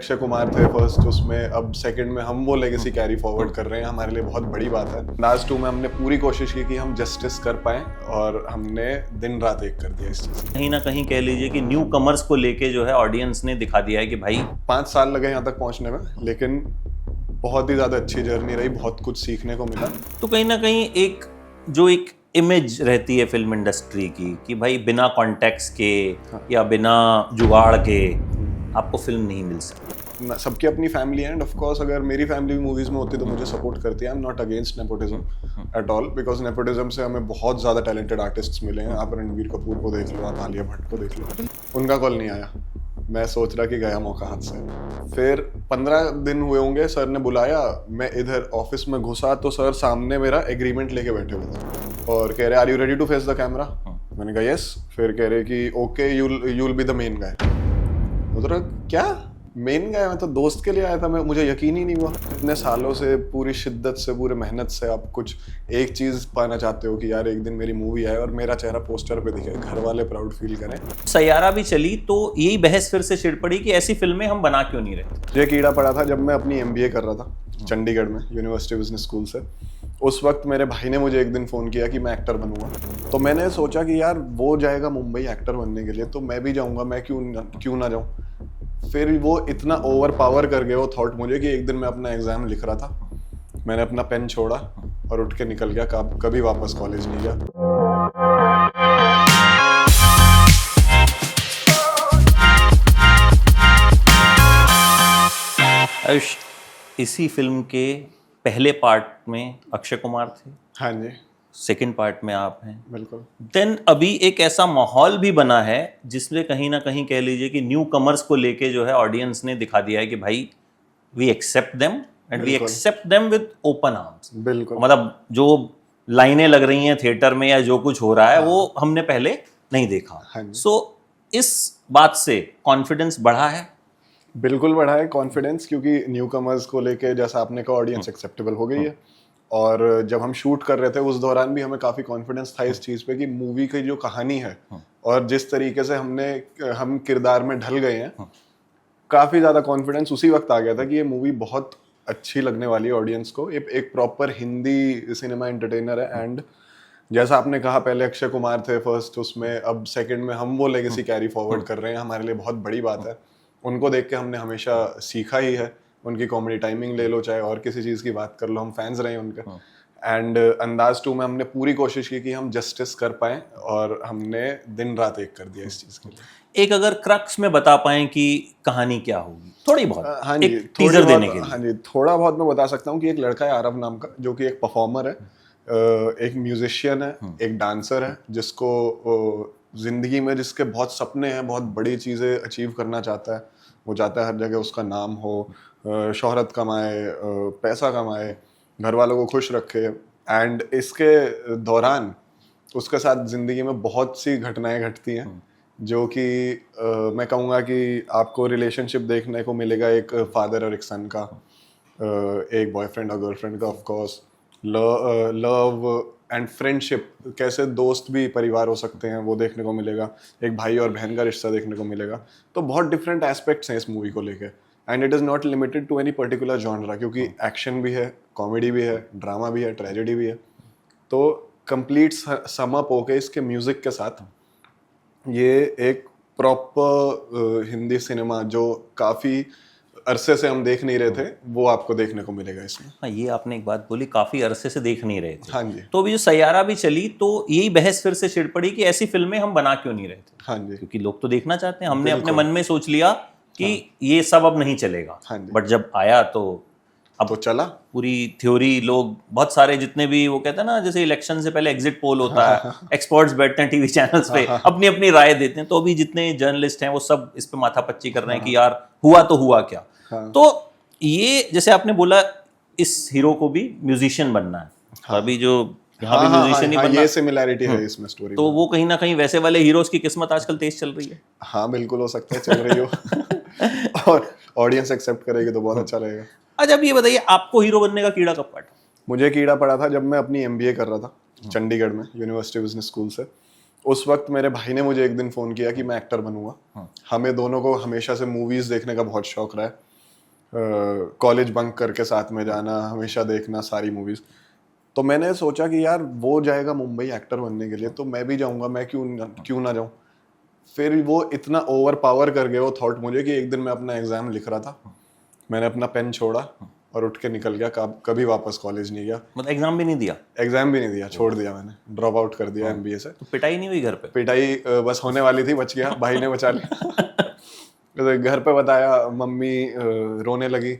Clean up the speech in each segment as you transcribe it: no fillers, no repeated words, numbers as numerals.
अक्षय कुमार थे फर्स्ट उसमें, अब सेकंड में हम वो लेगेसी कैरी फॉरवर्ड कर रहे हैं, हमारे लिए बहुत बड़ी बात है। अंदाज 2 में हमने पूरी कोशिश की कि हम जस्टिस कर पाएं और हमने दिन रात एक कर दिया इस चीज़। कहीं ना कहीं कह लीजिए कि न्यू कमर्स को लेके जो है ऑडियंस ने दिखा दिया है कि भाई 5 साल लगे यहाँ तक पहुँचने में, लेकिन बहुत ही ज़्यादा अच्छी जर्नी रही, बहुत कुछ सीखने को मिला। तो कहीं ना कहीं एक इमेज रहती है फिल्म इंडस्ट्री की कि भाई बिना कॉन्टेक्स्ट के या बिना जुगाड़ के आपको फिल्म नहीं मिल सकती। सबकी अपनी फैमिली है एंड ऑफ कोर्स अगर मेरी फैमिली भी मूवीज में होती तो मुझे सपोर्ट करती है। I am not against nepotism at all, because nepotism से हमें बहुत ज़्यादा टैलेंटेड आर्टिस्ट्स मिले हैं। आप रणबीर कपूर को देख लो, आप आलिया भट्ट को देख लो, उनका कॉल नहीं आया। मैं सोच रहा कि गया मौका हाथ से। फिर 15 दिन हुए होंगे, सर ने बुलाया, मैं इधर ऑफिस में घुसा तो सर सामने मेरा एग्रीमेंट लेके बैठे हुए थे और कह रहे are you ready to face the camera. मैंने कहा यस। फिर कह रहे कि okay you'll be the main guy. उधर क्या मेन गाय, मैं तो दोस्त के लिए आया था, मुझे यकीन ही नहीं हुआ। इतने सालों से पूरी शिद्दत से, पूरी मेहनत से आप कुछ एक चीज़ पाना चाहते हो कि यार एक दिन मेरी मूवी आए और मेरा चेहरा पोस्टर पे दिखे, घर वाले प्राउड फील करें। सैयारा भी चली तो यही बहस फिर से छिड़ पड़ी कि ऐसी फिल्में हम बना क्यों नहीं रहे। ये कीड़ा पड़ा था जब मैं अपनी MBA कर रहा था चंडीगढ़ में, यूनिवर्सिटी बिजनेस स्कूल से। उस वक्त मेरे भाई ने मुझे एक दिन फ़ोन किया कि मैं एक्टर बनूंगा। तो मैंने सोचा कि यार वो जाएगा मुंबई एक्टर बनने के लिए तो मैं भी जाऊंगा, मैं क्यों ना जाऊं। फिर वो इतना ओवर पावर कर गया वो थॉट मुझे कि एक दिन मैं अपना एग्जाम लिख रहा था, मैंने अपना पेन छोड़ा और उठ के निकल गया, कभी वापस कॉलेज नहीं गया। आयुष, इसी फिल्म के पहले पार्ट में अक्षय कुमार थे, हाँ जी, सेकंड पार्ट में आप हैं। बिल्कुल। देन अभी एक ऐसा माहौल भी बना है जिसमें कहीं ना कहीं कह लीजिए कि न्यू कमर्स को लेके जो है ऑडियंस ने दिखा दिया है कि भाई we accept them and we accept them with open arms. बिल्कुल, मतलब जो लाइनें लग रही हैं थिएटर में या जो कुछ हो रहा है वो हमने पहले नहीं देखा। सो इस बात से कॉन्फिडेंस बढ़ा है। बिल्कुल बढ़ा है कॉन्फिडेंस, क्योंकि न्यू कमर्स को लेके जैसा आपने कहा ऑडियंस एक्सेप्टेबल हो गई है। और जब हम शूट कर रहे थे उस दौरान भी हमें काफ़ी कॉन्फिडेंस था इस चीज़ पे कि मूवी की जो कहानी है और जिस तरीके से हम किरदार में ढल गए हैं, काफ़ी ज़्यादा कॉन्फिडेंस उसी वक्त आ गया था कि ये मूवी बहुत अच्छी लगने वाली है ऑडियंस को। एक प्रॉपर हिंदी सिनेमा एंटरटेनर है। एंड जैसा आपने कहा पहले अक्षय कुमार थे फर्स्ट उसमें, अब सेकंड में हम वो लेगेसी कैरी फॉरवर्ड कर रहे हैं, हमारे लिए बहुत बड़ी बात है। उनको देख के हमने हमेशा सीखा ही है। उनकी कॉमेडी टाइमिंग ले लो, चाहे और किसी चीज़ की बात कर लो, हम फैंस रहे हैं उनके। एंड अंदाज 2 में हमने पूरी कोशिश की कि हम जस्टिस कर पाएं और हमने दिन रात एक कर दिया इस चीज़ के लिए। एक अगर क्रक्स में बता पाएं कि कहानी क्या होगी, थोड़ी बहुत हाँ जी, एक टीजर देने के लिए। हाँ जी, थोड़ा बहुत मैं बता सकता हूँ कि एक लड़का है आरव नाम का, जो कि एक परफॉर्मर है, एक म्यूजिशियन है, एक डांसर है, जिसको जिंदगी में जिसके बहुत सपने हैं, बहुत बड़ी चीज़ें अचीव करना चाहता है। वो चाहता है हर जगह उसका नाम हो, शोहरत कमाए, पैसा कमाए, घर वालों को खुश रखे। एंड इसके दौरान उसके साथ ज़िंदगी में बहुत सी घटनाएं घटती हैं जो कि मैं कहूँगा कि आपको रिलेशनशिप देखने को मिलेगा, एक फादर और एक सन का, एक बॉयफ्रेंड और गर्लफ्रेंड का, of course love and friendship, कैसे दोस्त भी परिवार हो सकते हैं वो देखने को मिलेगा, एक भाई और बहन का रिश्ता देखने को मिलेगा। तो बहुत डिफरेंट एस्पेक्ट्स हैं इस मूवी को लेके। And it is not limited to any particular genre, क्योंकि एक्शन भी है, कॉमेडी भी है, ड्रामा भी है, ट्रेजेडी भी है। तो कंप्लीट सम अप होके इसके म्यूज़िक के साथ ये एक प्रॉपर हिंदी सिनेमा जो काफ़ी अरसे से हम देख नहीं रहे थे, वो आपको देखने को मिलेगा इसमें। हाँ, ये आपने एक बात बोली, काफी अरसे से देख नहीं रहे थे। हाँ जी, तो अभी जो सैयारा भी चली तो यही बहस फिर से छिड़ पड़ी कि ऐसी फिल्में हम बना क्यों नहीं रहे थे। हाँ जी, क्योंकि लोग तो देखना चाहते हैं। हमने अपने मन में सोच लिया कि ये सब अब नहीं चलेगा। हाँ जी। बट जब आया तो अब तो चला पूरी थ्योरी, लोग बहुत सारे जितने भी वो कहते हैं ना, जैसे इलेक्शन से पहले एग्जिट पोल होता है, एक्सपर्ट्स बैठते हैं टीवी चैनल्स पे, अपनी अपनी राय देते हैं। तो अभी जितने जर्नलिस्ट हैं वो सब इस पे माथापच्ची कर रहे हैं कि यार हुआ तो हुआ क्या। तो ये जैसे आपने बोला इस हीरो को भी म्यूजिशियन बनना है। तो अभी जो यहाँ भी म्यूजिशियन ही बनना, ये सिमिलैरिटी है इसमें स्टोरी। तो वो कहीं ना कहीं वैसे वाले हीरोज की किस्मत आजकल तेज चल रही है। हाँ बिल्कुल, हो सकता है चल रही हो और ऑडियंस एक्सेप्ट करेगी तो बहुत अच्छा रहेगा। अच्छा, अब ये बताइए, आपको हीरो बनने का कीड़ा कब काटा? मुझे कीड़ा पड़ा था जब मैं अपनी MBA कर रहा था चंडीगढ़ में, यूनिवर्सिटी बिजनेस स्कूल से। उस वक्त मेरे भाई ने मुझे एक दिन फ़ोन किया कि मैं एक्टर बनूंगा। हमें दोनों को हमेशा से मूवीज़ देखने का बहुत शौक रहा है। कॉलेज बंक करके साथ में जाना, हमेशा देखना सारी मूवीज। तो मैंने सोचा कि यार वो जाएगा मुंबई एक्टर बनने के लिए, तो मैं भी जाऊंगा, मैं क्यों ना जाऊं। फिर वो इतना ओवर पावर कर गया वो थॉट मुझे कि एक दिन मैं अपना एग्जाम लिख रहा था, मैंने अपना पेन छोड़ा और उठ के निकल गया, कभी वापस कॉलेज नहीं गया। मतलब एग्जाम भी नहीं दिया? एग्जाम भी नहीं दिया, छोड़ दिया मैंने, ड्रॉप आउट कर दिया एमबीए से। तो पिटाई नहीं हुई घर पे? पिटाई बस होने वाली थी, बच गया, भाई ने बचा लिया। घर पे बताया, मम्मी रोने लगी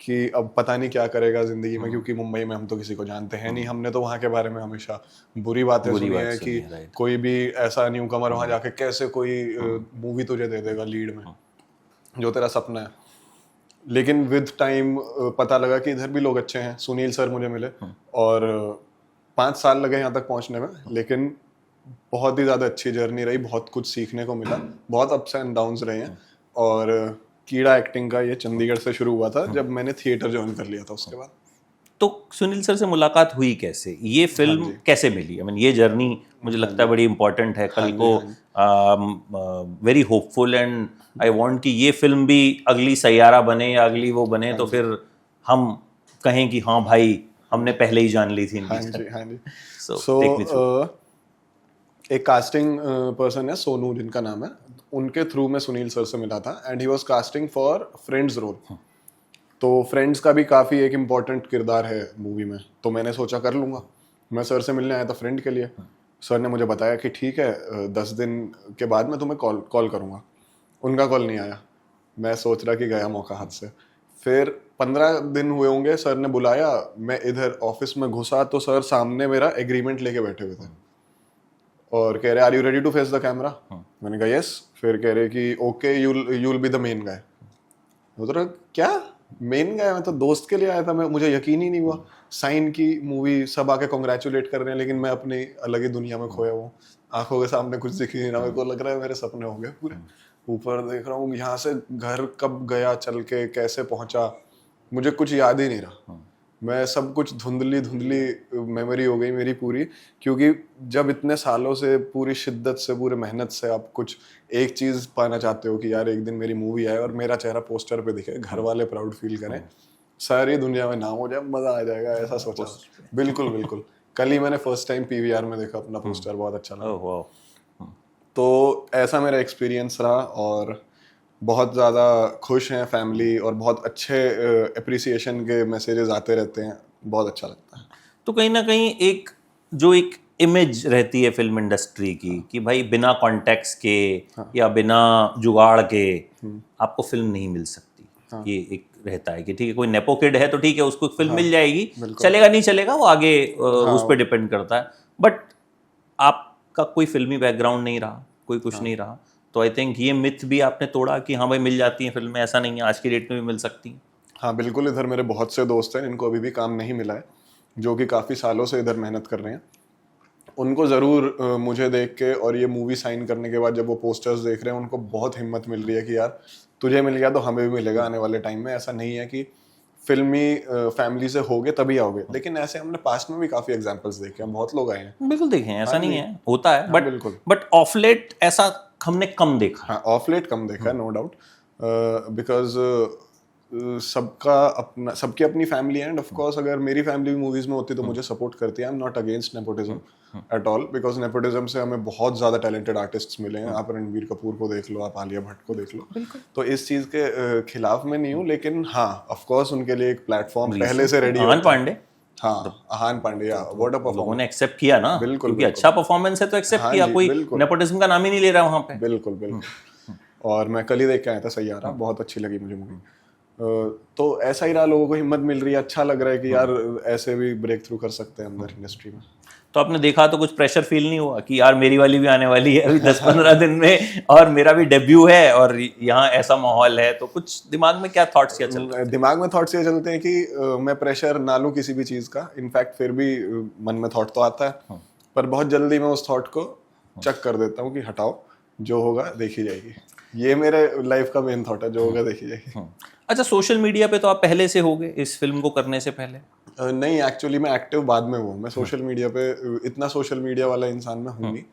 कि अब पता नहीं क्या करेगा जिंदगी में, क्योंकि मुंबई में हम तो किसी को जानते हैं नहीं, हमने तो वहाँ के बारे में हमेशा बुरी बातें सुनी है कि कोई भी ऐसा न्यू कमर वहाँ जाके कैसे कोई मूवी तुझे दे देगा लीड में, जो तेरा सपना है। लेकिन विद टाइम पता लगा कि इधर भी लोग अच्छे हैं। सुनील सर मुझे मिले और 5 साल लगे यहाँ तक पहुँचने में, लेकिन बहुत ही ज़्यादा अच्छी जर्नी रही, बहुत कुछ सीखने को मिला, बहुत अप्स एंड डाउन्स रहे हैं। और कीड़ा एक्टिंग का ये चंडीगढ़ से शुरू हुआ था, जब मैंने थिएटर ज्वाइन कर लिया था उसके बाद। तो सुनील सर से मुलाकात हुई कैसे? ये फिल्म कैसे मिली? आई मीन ये जर्नी मुझे लगता है बड़ी इंपॉर्टेंट है कल को, very hopeful, and I want कि ये फिल्म भी अगली सैयारा बने या अगली वो बने, तो फिर हम कहें कि हाँ भाई हमने पहले ही जान ली थी इनकी। हाँ जी। So, एक कास्टिंग पर्सन है सोनू जिनका नाम है, उनके थ्रू मैं सुनील सर से मिला था and he was casting for friends role. तो फ्रेंड्स का भी काफ़ी एक इम्पॉर्टेंट किरदार है मूवी में, तो मैंने सोचा कर लूँगा। मैं सर से मिलने आया था फ्रेंड के लिए। सर ने मुझे बताया कि ठीक है 10 दिन के बाद मैं तुम्हें कॉल करूँगा। उनका कॉल नहीं आया, मैं सोच रहा कि गया मौका हाथ से। फिर 15 दिन हुए होंगे, सर ने बुलाया, मैं इधर ऑफिस में घुसा तो सर सामने मेरा एग्रीमेंट लेके बैठे हुए थे और कह रहे are you ready to face the camera. मैंने कहा यस। फिर कह रहे कि okay you'll be the main guy. उधर क्या मेन गाय, मैं तो दोस्त के लिए आया था, मुझे यकीन ही नहीं हुआ। साइन की मूवी, सब आके कॉन्ग्रेचुलेट कर रहे हैं, लेकिन मैं अपनी अलग ही दुनिया में खोया हूँ, आंखों के सामने कुछ दिख नहीं रहा। मेरे को लग रहा है मेरे सपने हो गए पूरे। ऊपर देख रहा हूँ, यहाँ से घर कब गया चल के, कैसे पहुंचा, मुझे कुछ याद ही नहीं रहा। मैं सब कुछ धुंधली मेमोरी हो गई मेरी पूरी, क्योंकि जब इतने सालों से पूरी शिद्दत से, पूरी मेहनत से आप कुछ एक चीज़ पाना चाहते हो कि यार एक दिन मेरी मूवी आए और मेरा चेहरा पोस्टर पे दिखे, घर वाले प्राउड फील करें, सारी दुनिया में नाम हो जाए, मज़ा आ जाएगा, ऐसा सोचा। बिल्कुल बिल्कुल। कल ही मैंने फर्स्ट टाइम पीवीआर में देखा अपना पोस्टर, बहुत अच्छा लगा। तो ऐसा मेरा एक्सपीरियंस रहा और बहुत ज़्यादा खुश हैं फैमिली और बहुत अच्छे अप्रिसिएशन के मैसेजेस आते रहते हैं, बहुत अच्छा लगता है। तो कहीं ना कहीं एक जो एक इमेज रहती है फिल्म इंडस्ट्री की कि भाई बिना कॉन्टेक्स्ट के या बिना जुगाड़ के आपको फिल्म नहीं मिल सकती, ये एक रहता है कि ठीक है कोई नेपो किड है तो ठीक है उसको फिल्म मिल जाएगी, चलेगा नहीं चलेगा वो आगे उस पर डिपेंड करता है। बट आपका कोई फिल्मी बैकग्राउंड नहीं रहा, कोई कुछ नहीं रहा, तो आई थिंक ये मिथ भी आपने तोड़ा कि हाँ भाई मिल जाती हैं फिल्में, ऐसा नहीं है, आज की डेट में भी मिल सकती हैं। हाँ बिल्कुल, इधर मेरे बहुत से दोस्त हैं जिनको अभी भी काम नहीं मिला है, जो कि काफ़ी सालों से इधर मेहनत कर रहे हैं। उनको ज़रूर मुझे देख के और ये मूवी साइन करने के बाद जब वो पोस्टर्स देख रहे हैं, उनको बहुत हिम्मत मिल रही है कि यार तुझे मिल गया तो हमें भी मिलेगा आने वाले टाइम में। ऐसा नहीं है कि फिल्मी फैमिली से होगे तभी आओगे, लेकिन ऐसे हमने पास्ट में भी काफ़ी एग्जाम्पल्स देखे हैं, बहुत लोग आए हैं। बिल्कुल देखे हैं, ऐसा नहीं है, होता है, बट ऑफ लेट ऐसा हमने कम देखा। हाँ ऑफ लेट कम देखा है, नो डाउट, बिकॉज सबकी अपनी फैमिली है एंड ऑफ कोर्स अगर मेरी फैमिली भी मूवीज में होती तो मुझे सपोर्ट करती है। I am not against nepotism at all, because nepotism से हमें बहुत ज्यादा टैलेंटेड आर्टिस्ट्स मिले हैं। आप रणबीर कपूर को देख लो, आप आलिया भट्ट को देख लो, तो इस चीज के खिलाफ में नहीं हूँ, लेकिन हाँ ऑफ कोर्स उनके लिए एक प्लेटफॉर्म पहले से रेडी आहान पांडे, हाँ आहान पांडे, व्हाट अ परफॉर्मेंस, लोगों ने एक्सेप्ट किया ना, बिल्कुल, क्योंकि अच्छा परफॉर्मेंस है तो एक्सेप्ट किया, कोई नेपोटिज्म का नाम ही नहीं ले रहा वहां पे। बिल्कुल बिल्कुल। और मैं कल ही देख के आया था सैयारा, बहुत अच्छी लगी मुझे मूवी। तो ऐसा ही रहा, लोगों को हिम्मत मिल रही है, अच्छा लग रहा है कि यार ऐसे भी ब्रेक थ्रू कर सकते हैं अंदर इंडस्ट्री में। तो आपने देखा तो कुछ प्रेशर फील नहीं हुआ कि यार मेरी वाली भी आने वाली है अभी 10-15 दिन में और मेरा भी डेब्यू है और यहाँ ऐसा माहौल है, तो कुछ दिमाग में क्या थॉट्स क्या चल रहे हैं? दिमाग में थॉट्स ये चलते हैं कि मैं प्रेशर ना लूँ किसी भी चीज़ का, इनफैक्ट फिर भी मन में थॉट तो आता है, पर बहुत जल्दी मैं उस थॉट को चेक कर देता हूँ कि हटाओ, जो होगा देखी जाएगी। ये मेरे लाइफ का मेन थॉट है, जो होगा देखी जाएगी। अच्छा, सोशल मीडिया पे तो आप पहले से हो गए इस फिल्म को करने से पहले? नहीं, एक्चुअली मैं एक्टिव बाद में हुआ। मैं सोशल मीडिया पे इतना सोशल मीडिया वाला इंसान मैं हूँ नहीं,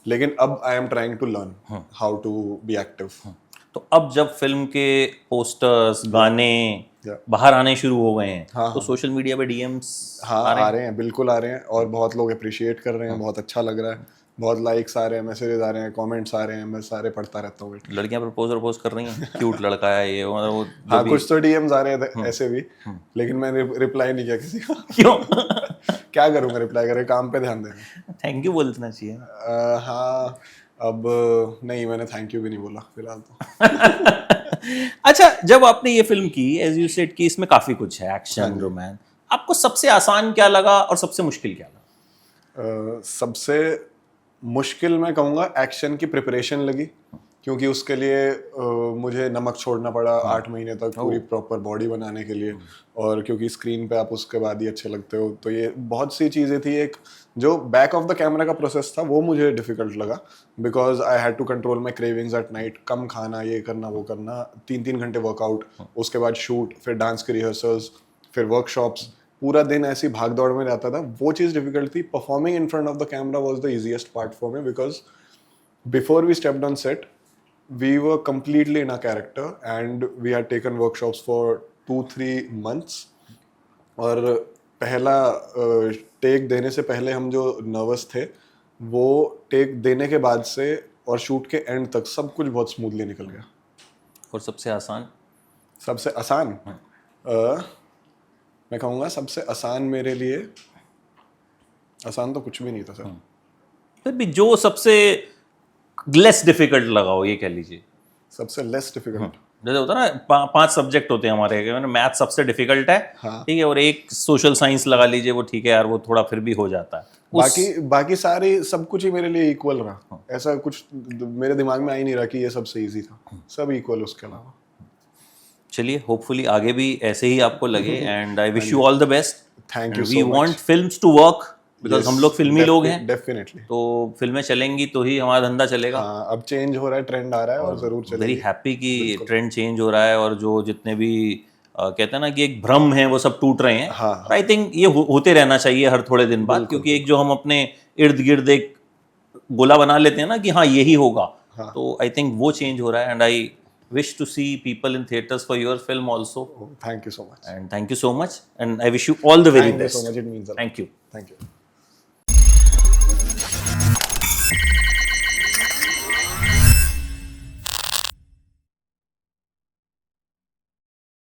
लेकिन अब I am trying to learn how to be active. तो अब जब फिल्म के पोस्टर्स, गाने Yeah. बाहर आने शुरू हो गए हैं, हाँ, तो सोशल मीडिया पे डीएम्स हाँ आ रहे हैं, बिल्कुल आ रहे हैं, और बहुत लोग अप्रिशिएट कर रहे हैं, बहुत अच्छा लग रहा है, बहुत लाइक्स आ रहे हैं, मैसेजेस आ रहे हैं, कमेंट्स आ रहे हैं, मैं सारे पढ़ता रहता हूँ बैठ के। लड़कियां प्रपोज कर रही हैं, क्यूट लड़का है ये, मतलब वो जो हाँ भी। कुछ तो डीएम्स आ रहे थे ऐसे भी, लेकिन मैंने रिप्लाई नहीं किया किसी का। क्यों? क्या करूँगा रिप्लाई करे, काम पे ध्यान देना। थैंक यू बोलना चाहिए। हाँ अब नहीं, मैंने थैंक यू भी नहीं बोला फिलहाल तो। अच्छा, जब आपने ये फिल्म की, एज यू सेड कि इसमें काफी कुछ है, एक्शन, रोमांस, आपको सबसे आसान क्या लगा और सबसे मुश्किल क्या लगा? सबसे मुश्किल मैं कहूँगा एक्शन की प्रिपरेशन लगी, क्योंकि उसके लिए मुझे नमक छोड़ना पड़ा 8 महीने तक पूरी प्रॉपर बॉडी बनाने के लिए, और क्योंकि स्क्रीन पे आप उसके बाद ही अच्छे लगते हो, तो ये बहुत सी चीज़ें थी। एक जो बैक ऑफ द कैमरा का प्रोसेस था वो मुझे डिफिकल्ट लगा, because I had to control my cravings at night, कम खाना, ये करना वो करना, 3-3 घंटे वर्कआउट, उसके बाद शूट, फिर डांस के रिहर्सल्स, फिर वर्कशॉप्स, पूरा दिन ऐसी भाग दौड़ में जाता था। वो चीज़ डिफिकल्ट थी। Performing in front of the camera was the easiest part for me, because before we stepped on set we were completely in our character and we had taken workshops for 2-3 months, और पहला take देने से पहले हम जो nervous थे, वो take देने के बाद से और शूट के एंड तक सब कुछ बहुत स्मूथली निकल गया। और सबसे आसान? सबसे आसान मैं कहूँगा सबसे आसान मेरे लिए, आसान तो कुछ भी नहीं था सर। फिर भी जो सबसे लेस डिफिकल्ट लगा हो, ये कह लीजिए। सबसे लेस डिफिकल्ट, जैसे होता है ना, 5 सब्जेक्ट होते हैं हमारे, मैथ सबसे डिफिकल्ट है, हाँ। ठीक है, और एक सोशल साइंस लगा लीजिए, वो ठीक है यार, वो थोड़ा फिर भी हो जाता है। बाकी सारे सब कुछ ही मेरे लिए इक्वल रहा। ऐसा कुछ मेरे दिमाग में आ ही नहीं रहा कि ये सबसे इजी था, सब इक्वल उसके अलावा। चलिए, होपफुली आगे भी ऐसे ही आपको लगे, and I wish you all the best. Thank you we want films to work, because हम लोग फिल्मी लोग हैं, डेफिनेटली, तो फिल्में चलेंगी तो ही हमारा धंधा चलेगा। हाँ, अब चेंज हो रहा है, ट्रेंड आ रहा है, और जरूर चलेगी। वेरी हैप्पी कि ट्रेंड चेंज हो रहा है, और जो जितने भी कहते हैं ना कि एक भ्रम है वो सब टूट रहे हैं। हाँ। आई थिंक ये होते रहना चाहिए हर थोड़े दिन बाद, क्योंकि एक जो हम अपने इर्द गिर्द एक गोला बना लेते हैं ना कि हाँ यही होगा, तो आई थिंक वो चेंज हो रहा है, and I wish to see people in theaters for your film also. Thank you so much. And thank you so much, and I wish you all the very best. Thank you so much. It means a lot. Thank you. Thank you.